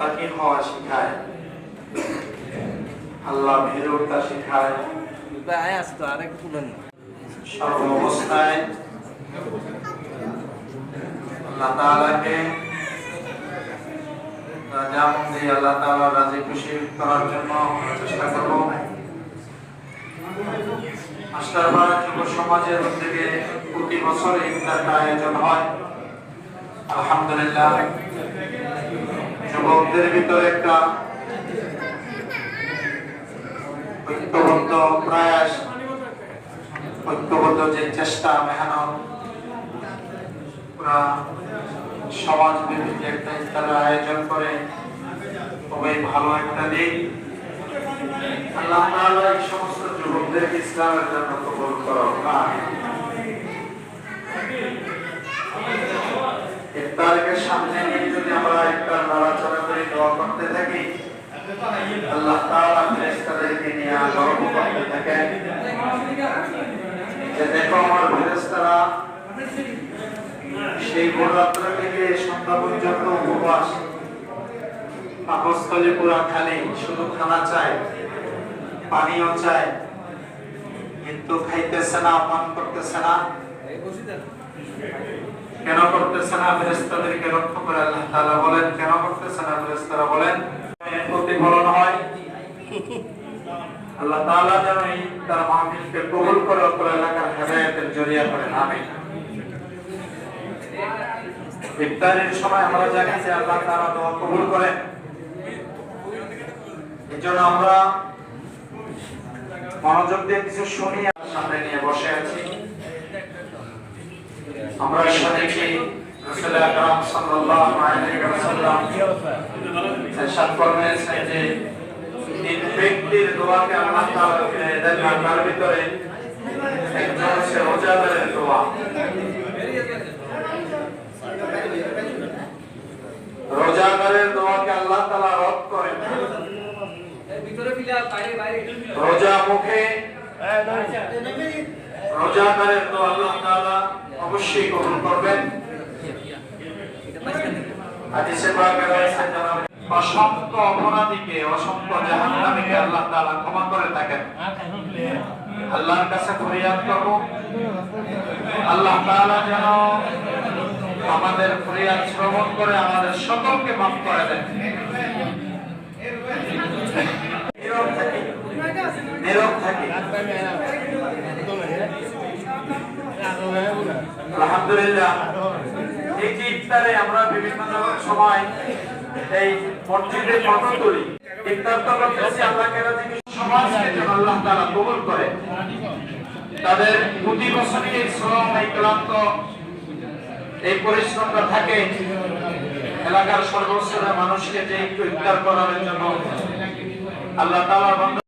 মুত্তাকিন হওয়া শেখায়, আল্লাহ ভীরুতা শেখায়। সর্ব অবস্থায় আল্লাহ তাআলাকে আল্লাহ তাআলা রাজি খুশি করার জন্য চেষ্টা করব। মাস্টারপাড়া যুব সমাজের উদ্যোগে প্রতি বছর ইফতারটা আয়োজন হয়। আলহামদুলিল্লাহ, যুবকদের ভিতরে একটা ঐক্যবদ্ধ প্রয়াস, ঐক্যবদ্ধ যে চেষ্টা, মেহনত, পুরা সমাজ বিভিন্ন একটা ইফতারের আয়োজন করে, খুবই ভালো একটা দিক। আল্লাহ তাআলা এই সমস্ত যুবকদেরকে ইসলামের জন্য কবুল করুন। ইফতারকে সামনে নিয়ে যদি আমরা একটা নড়াচড়া করে দোয়া করতে থাকি, আল্লাহ তাআলা ফেরেশতাদেরকে নিয়ে গর্ব করতে থাকেন যে দেখো আমার ফেরেশতারা সেই ভোর রাত্র থেকে সন্ধ্যা পর্যন্ত উপবাস, পাকস্থলী পুরা খালি, শুধু খানা চায়, পানিও চায়, কিন্তু খাইতেছে না, পান করতেছে না। কেন করতেছে না? ফেরেশতাদেরকে লক্ষ্য করে আল্লাহ তাআলা বলেন, কেন করতেছে না? ফেরেশতারা বলেন প্রতিফলন হয়। আল্লাহ তাআলা যেন তার মাহফিলকে কবুল করে পুরো এলাকার হেদায়েতের জরিয়া করেন। আমিন। ইফতারের সময় আমরা জানি যে আল্লাহ তাআলা দোয়া কবুল করেন। এজন্য আমরা মনোযোগ দিয়ে কিছু শুনি। সামনে নিয়ে বসে আছি আমরা সাথে রাসূল আকরাম সাল্লাল্লাহু আলাইহি ওয়াসাল্লাম ইরশাদ ফরমায়েছেন যে তিন ব্যক্তির দোয়াকে আল্লাহ তাআলা ফিরিয়ে দেন। তার ভিতরে একজন হচ্ছে রোজাদারের দোয়া। রোজাদারের দোয়াকে আল্লাহ তাআলা রদ করেন। রোজা মুখে রোজাদারের দোয়া আল্লাহ তাআলা অবশ্যই কবুল করবেন। হাদিসে পাকে রয়েছে অসংখ্য অপরাধীকে, অসংখ্য জাহান্নামীকে আল্লাহ তাআলা ক্ষমা করে থাকেন। আল্লাহর কাছে ফরিয়াদ করব আল্লাহ তাআলা যেন আমাদের ফরিয়াদ শ্রবণ করে আমাদের সকলকে মাফ করে দেন। নীরব থাকি। আলহামদুলিল্লাহ, এই যে ইফতারে আমরা বিভিন্ন সময় এই মসজিদে ফটো তুলি, ইফতার তো করতেছি আল্লাহকে রাজি সমাজকে যেন আল্লাহ তাআলা কবুল করে। তাদের প্রতি বছরই এই শ্রম, এই ক্লান্ত, এই পরিশ্রমটা থাকে এলাকার সর্বস্তরের মানুষকে যে একটু ইফতার করার জন্য আল্লাহ তাআলা